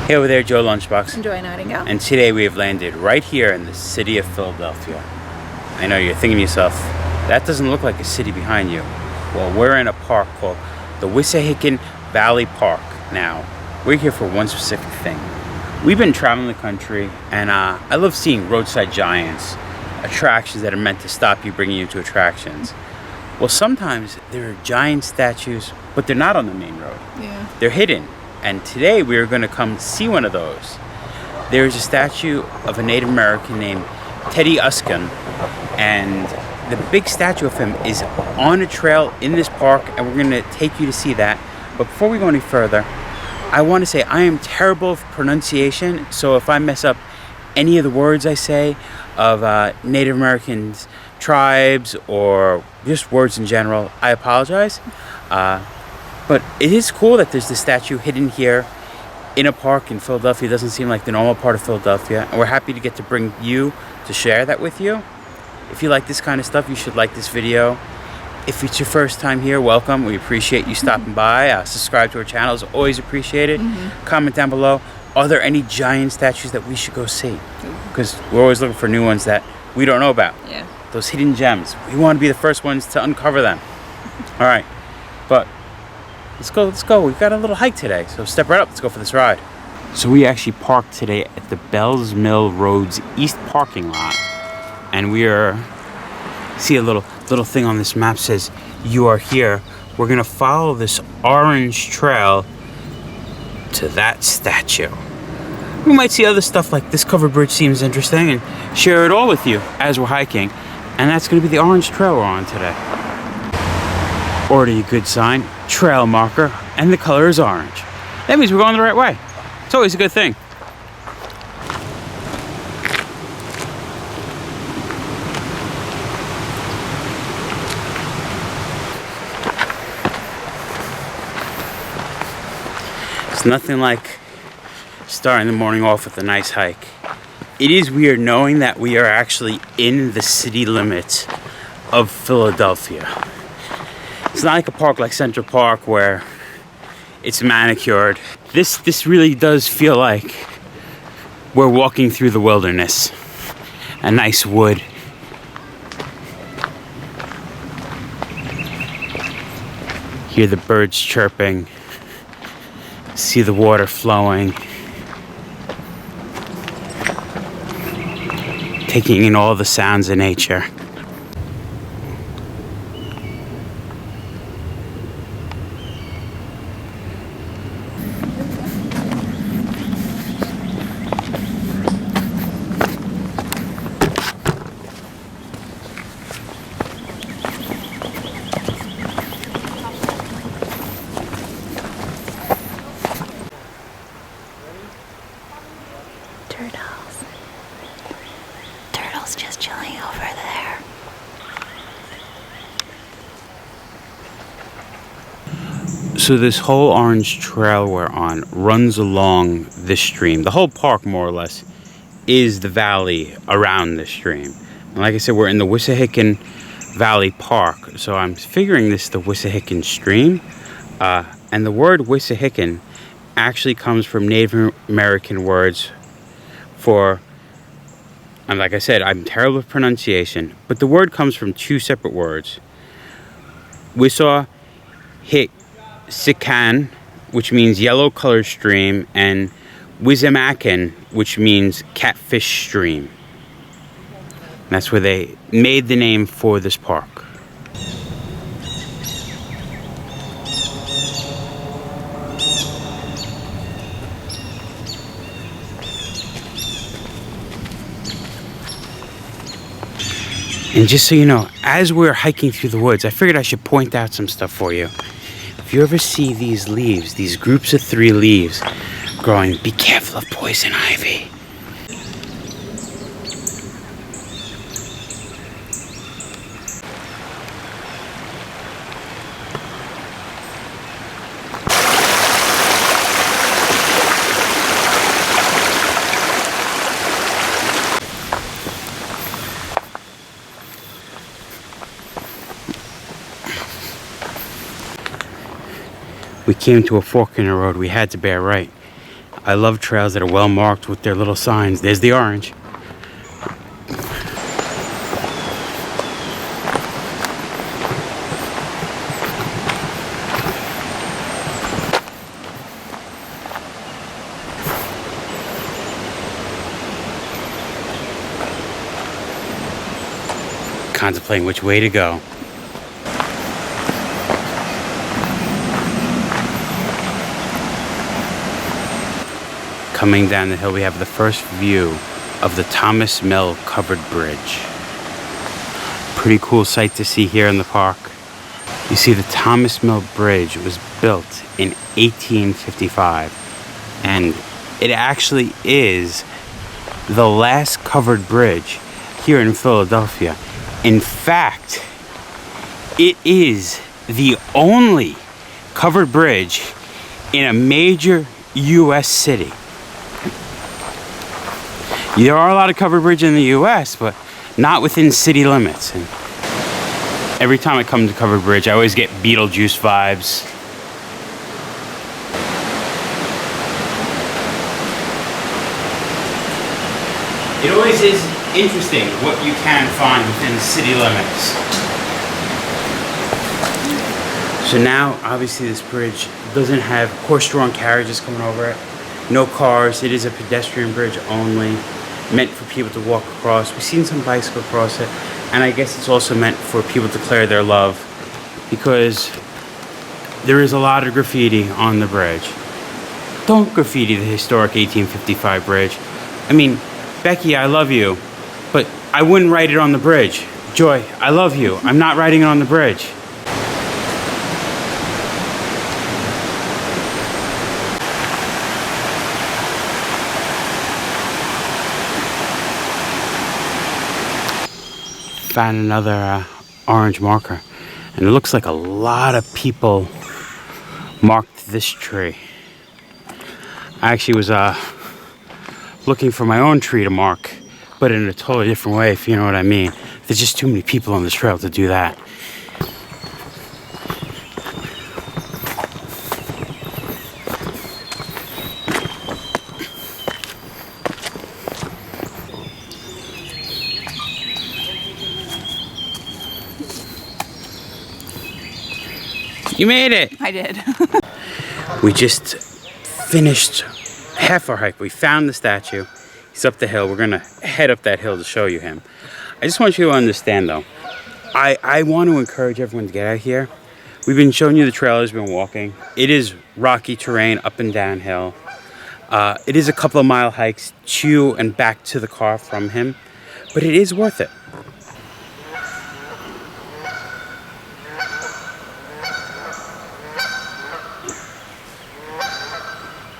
Hey over there, Joe Lunchbox. Enjoy Nightingale. And today we have landed right here in the city of Philadelphia. I know you're thinking to yourself, that doesn't look like a city behind you. Well, we're in a park called the Wissahickon Valley Park. Now, we're here for one specific thing. We've been traveling the country, and I love seeing roadside giants, attractions that are meant to stop you, bringing you to attractions. Well, sometimes there are giant statues, but they're not on the main road. Yeah. They're hidden. And today we are going to come see one of those. There is a statue of a Native American named Tedyuscung, and the big statue of him is on a trail in this park, and we're going to take you to see that. But before we go any further, I want to say I am terrible with pronunciation, so if I mess up any of the words I say of Native Americans, tribes, or just words in general, I apologize. But it is cool that there's this statue hidden here in a park in Philadelphia. It doesn't seem like the normal part of Philadelphia. And we're happy to get to bring you to share that with you. If you like this kind of stuff, you should like this video. If it's your first time here, welcome. We appreciate you stopping by. Subscribe to our channel is always appreciated. Comment down below. Are there any giant statues that we should go see? Because we're always looking for new ones that we don't know about. Yeah. Those hidden gems. We want to be the first ones to uncover them. All right. But let's go. We've got a little hike today, so step right up. Let's go for this ride. So we actually parked today at the Bells Mill Road's east parking lot, and we see a little thing on this map says you are here. We're gonna follow this orange trail to that statue. We might see other stuff like this covered bridge seems interesting, and share it all with you as we're hiking. And that's gonna be the orange trail we're on today. Already a good sign, trail marker, and the color is orange. That means we're going the right way. It's always a good thing. It's nothing like starting the morning off with a nice hike. It is weird knowing that we are actually in the city limits of Philadelphia. It's not like a park like Central Park where it's manicured. This really does feel like we're walking through the wilderness. A nice wood. Hear the birds chirping. See the water flowing. Taking in all the sounds of nature. Turtles just chilling over there. So this whole orange trail we're on runs along this stream. The whole park, more or less, is the valley around this stream. And like I said, we're in the Wissahickon Valley Park. So I'm figuring this is the Wissahickon stream. And the word Wissahickon actually comes from Native American words for, and like I said, I'm terrible with pronunciation, but the word comes from two separate words. Wissahickon, which means yellow colored stream, and Wissahickon, which means catfish stream. And that's where they made the name for this park. And just so you know, as we're hiking through the woods, I figured I should point out some stuff for you. If you ever see these leaves, these groups of 3 leaves growing, be careful of poison ivy. We came to a fork in the road. We had to bear right. I love trails that are well marked with their little signs. There's the orange. Contemplating which way to go. Coming down the hill, we have the first view of the Thomas Mill covered bridge. Pretty cool sight to see here in the park. You see, the Thomas Mill Bridge was built in 1855, and it actually is the last covered bridge here in Philadelphia. In fact, it is the only covered bridge in a major U.S. city. There are a lot of covered bridges in the U.S., but not within city limits. And every time I come to covered bridge, I always get Beetlejuice vibes. It always is interesting what you can find within city limits. So now, obviously, this bridge doesn't have horse-drawn carriages coming over it. No cars. It is a pedestrian bridge only, meant for people to walk across. We've seen some bikes go across it, and I guess it's also meant for people to declare their love, because there is a lot of graffiti on the bridge. Don't graffiti the historic 1855 bridge. I mean, Becky, I love you, but I wouldn't write it on the bridge. Joy, I love you. I'm not writing it on the bridge. Found another orange marker, and it looks like a lot of people marked this tree. I actually was looking for my own tree to mark, but in a totally different way, if you know what I mean. There's just too many people on this trail to do that. You made it! I did. We just finished half our hike. We found the statue. He's up the hill. We're gonna head up that hill to show you him. I just want you to understand though, I want to encourage everyone to get out here. We've been showing you the trailers we've been walking. It is rocky terrain, up and downhill. It is a couple of mile hikes to and back to the car from him, but it is worth it.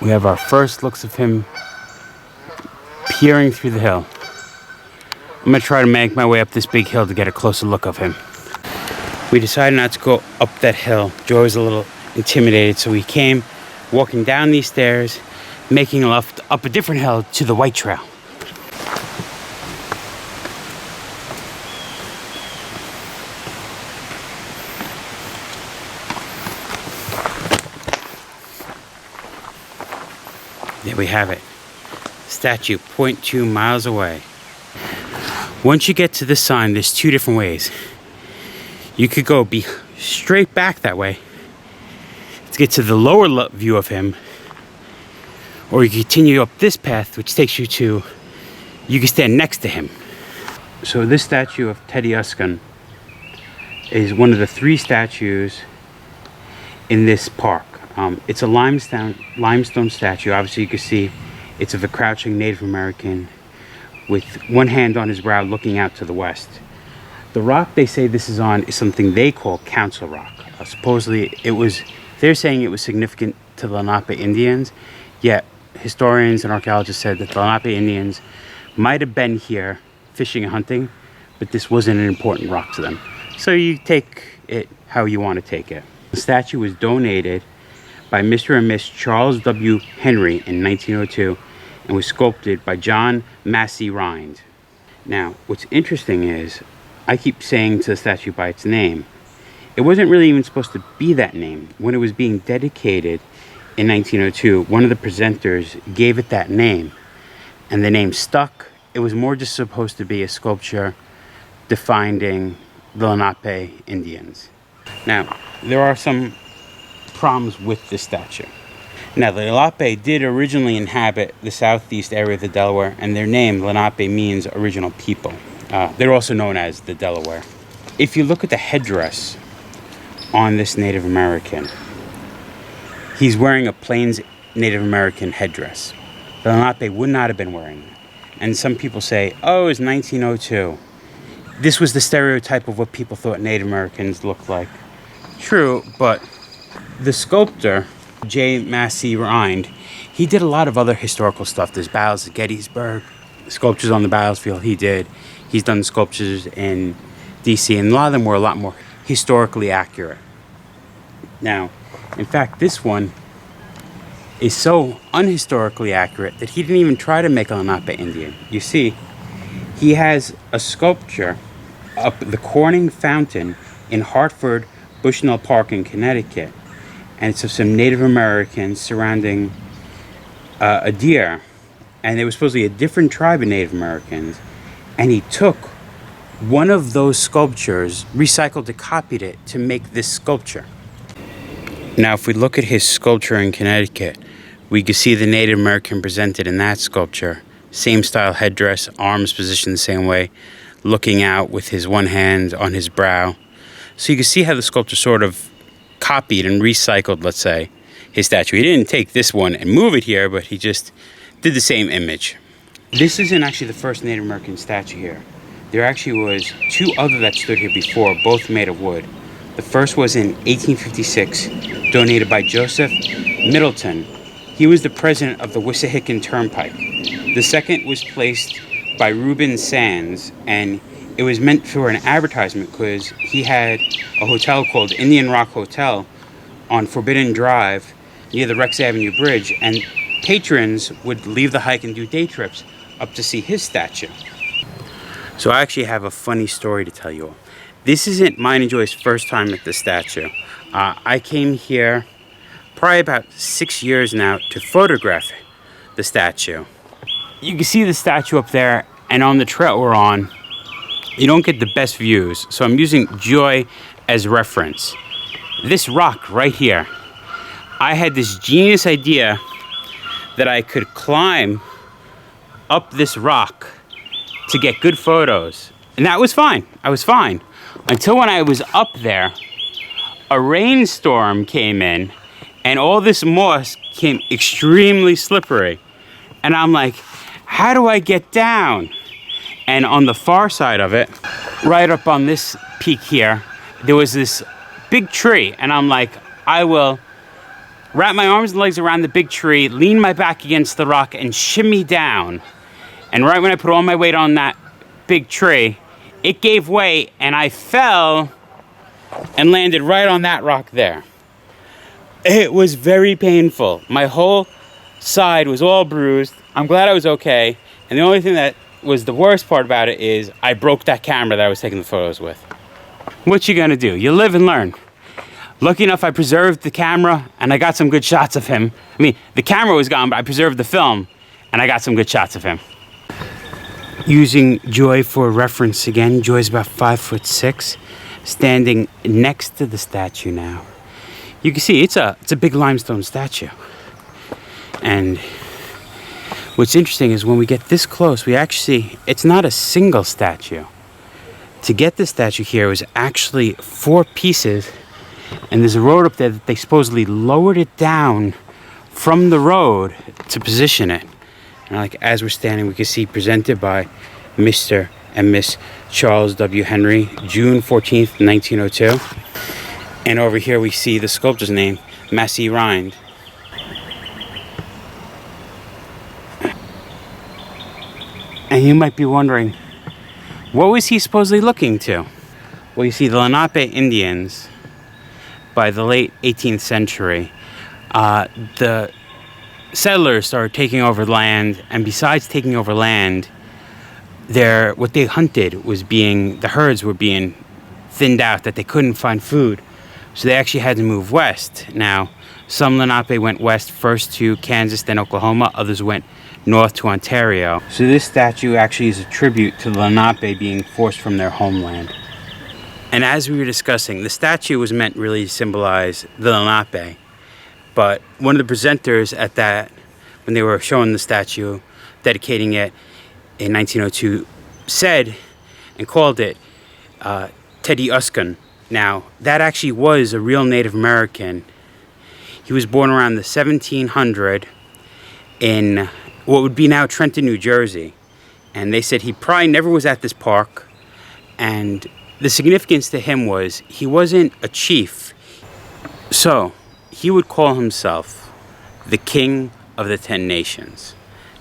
We have our first looks of him peering through the hill. I'm gonna try to make my way up this big hill to get a closer look of him. We decided not to go up that hill. Joy was a little intimidated, so we came walking down these stairs, making a left up a different hill to the White Trail. There we have it. Statue 0.2 miles away. Once you get to this sign, there's two different ways. You could go straight back that way to get to the lower view of him, or you continue up this path, which takes you to, you can stand next to him. So this statue of Tedyuscung is one of the 3 statues in this park. It's a limestone statue. Obviously you can see it's of a crouching Native American with one hand on his brow looking out to the west. The rock they say this is on is something they call Council Rock. Supposedly they're saying it was significant to the Lenape Indians, yet historians and archaeologists said that the Lenape Indians might have been here fishing and hunting, but this wasn't an important rock to them. So you take it how you want to take it. The statue was donated by Mr. and Miss Charles W. Henry in 1902 and was sculpted by John Massey Rind. Now, what's interesting is, I keep saying to the statue by its name. It wasn't really even supposed to be that name. When it was being dedicated in 1902, one of the presenters gave it that name, and the name stuck. It was more just supposed to be a sculpture defining the Lenape Indians. Now, there are some problems with this statue. Now, the Lenape did originally inhabit the southeast area of the Delaware, and their name, Lenape, means original people. They're also known as the Delaware. If you look at the headdress on this Native American, he's wearing a Plains Native American headdress. The Lenape would not have been wearing that. And some people say, oh, it was 1902. This was the stereotype of what people thought Native Americans looked like. True, but the sculptor, J. Massey Rind, he did a lot of other historical stuff. There's battles at Gettysburg, sculptures on the battlefield he did. He's done sculptures in DC, and a lot of them were a lot more historically accurate. Now, in fact, this one is so unhistorically accurate that he didn't even try to make a Lenape Indian. You see, he has a sculpture up the Corning Fountain in Hartford Bushnell Park in Connecticut, and it's of some Native Americans surrounding a deer, and it was supposedly a different tribe of Native Americans, and he took one of those sculptures, recycled it, copied it to make this sculpture. Now, if we look at his sculpture in Connecticut, we can see the Native American presented in that sculpture. Same style headdress, arms positioned the same way, looking out with his one hand on his brow. So you can see how the sculptor sort of copied and recycled, let's say, his statue. He didn't take this one and move it here, but he just did the same image. This isn't actually the first Native American statue here. There actually was two other that stood here before, both made of wood. The first was in 1856, donated by Joseph Middleton. He was the president of the Wissahickon Turnpike. The second was placed by Reuben Sands, and it was meant for an advertisement because he had a hotel called Indian Rock Hotel on Forbidden Drive near the Rex Avenue Bridge, and patrons would leave the hike and do day trips up to see his statue. So I actually have a funny story to tell you all. This isn't mine and Joy's first time at the statue. I came here probably about 6 years now to photograph the statue. You can see the statue up there, and on the trail we're on, you don't get the best views, so I'm using Joy as reference. This rock right here, I had this genius idea that I could climb up this rock to get good photos, and that was fine. I was fine until when I was up there, a rainstorm came in, and all this moss came extremely slippery, and I'm like, how do I get down? And on the far side of it, right up on this peak here, there was this big tree, and I'm like, I will wrap my arms and legs around the big tree, lean my back against the rock, and shimmy down. And right when I put all my weight on that big tree, it gave way, and I fell and landed right on that rock there. It was very painful. My whole side was all bruised. I'm glad I was okay. And the only thing that was the worst part about it is I broke that camera that I was taking the photos with. What you gonna do? You live and learn. Lucky enough, I preserved the camera, and I got some good shots of him. I mean, the camera was gone, but I preserved the film, and I got some good shots of him. Using Joy for reference again, Joy's about 5'6", standing next to the statue now. You can see it's a big limestone statue. And what's interesting is when we get this close, it's not a single statue. To get this statue here was actually 4 pieces, and there's a road up there that they supposedly lowered it down from the road to position it. And like as we're standing, we can see presented by Mr. and Miss Charles W. Henry, June 14th, 1902. And over here we see the sculptor's name, Massey Rind. And you might be wondering, what was he supposedly looking to? Well, you see, the Lenape Indians, by the late 18th century, the settlers started taking over land, and besides taking over land, what they hunted was the herds were being thinned out, that they couldn't find food. So they actually had to move west. Now, Some Lenape went west, first to Kansas, then Oklahoma. Others went north to Ontario. So this statue actually is a tribute to the Lenape being forced from their homeland. And as we were discussing, the statue was meant really to symbolize the Lenape. But one of the presenters at that, when they were showing the statue, dedicating it in 1902, said and called it Tedyuscung. Now, that actually was a real Native American. He was born around the 1700 in what would be now Trenton, New Jersey. And they said he probably never was at this park. And the significance to him was he wasn't a chief. So he would call himself the King of the 10 Nations.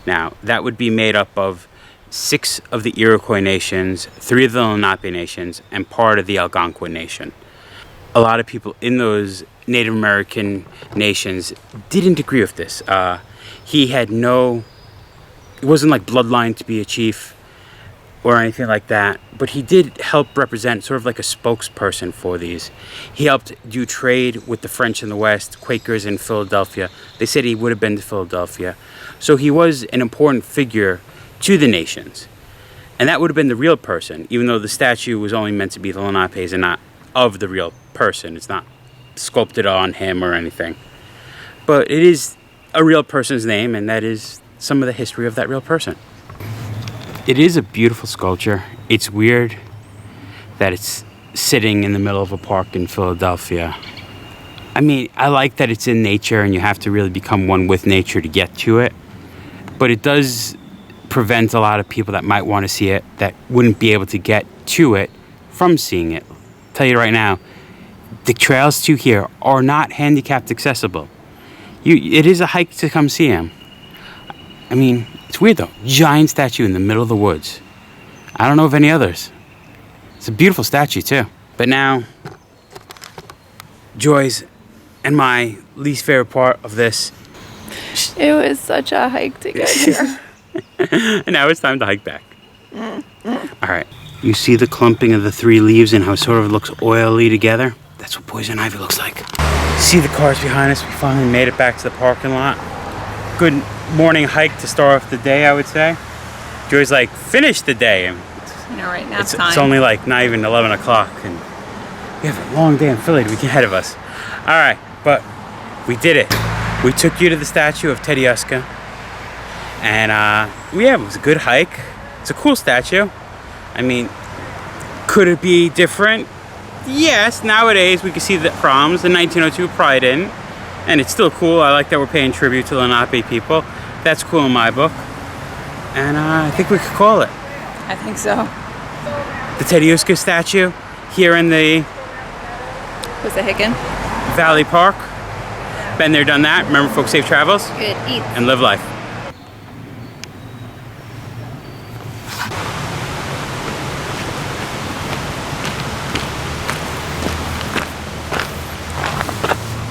Now, that would be made up of 6 of the Iroquois nations, 3 of the Lenape nations, and part of the Algonquin nation. A lot of people in those Native American nations didn't agree with this. It wasn't like bloodline to be a chief or anything like that, but he did help represent sort of like a spokesperson for these. He helped do trade with the French in the West, Quakers in Philadelphia. They said he would have been to Philadelphia. So he was an important figure to the nations. And that would have been the real person, even though the statue was only meant to be the Lenapes and not of the real person. It's not sculpted on him or anything. But it is a real person's name, and that is some of the history of that real person. It is a beautiful sculpture. It's weird that it's sitting in the middle of a park in Philadelphia. I mean, I like that it's in nature and you have to really become one with nature to get to it. But it does prevent a lot of people that might want to see it that wouldn't be able to get to it from seeing it. I'll tell you right now, the trails to here are not handicapped accessible. It is a hike to come see him. I mean, it's weird though. Giant statue in the middle of the woods. I don't know of any others. It's a beautiful statue too. But now, Joy's and my least favorite part of this. It was such a hike to get here. And now it's time to hike back. All right. You see the clumping of the 3 leaves and how it sort of looks oily together? That's what poison ivy looks like. See the cars behind us? We finally made it back to the parking lot. Good morning hike to start off the day, I would say. Joy's like, finish the day. And Right now it's only like not even 11 o'clock. And we have a long day in Philly to be ahead of us. All right, but we did it. We took you to the statue of Tedyuscung. And it was a good hike. It's a cool statue. I mean, could it be different? Yes, nowadays we can see the proms. In 1902 probably didn't. And it's still cool. I like that we're paying tribute to the Lenape people. That's cool in my book. And I think we could call it. I think so. The Tedyuscung statue here in the Wissahickon Valley Park. Been there, done that. Remember, folks, safe travels. Good eat. And live life.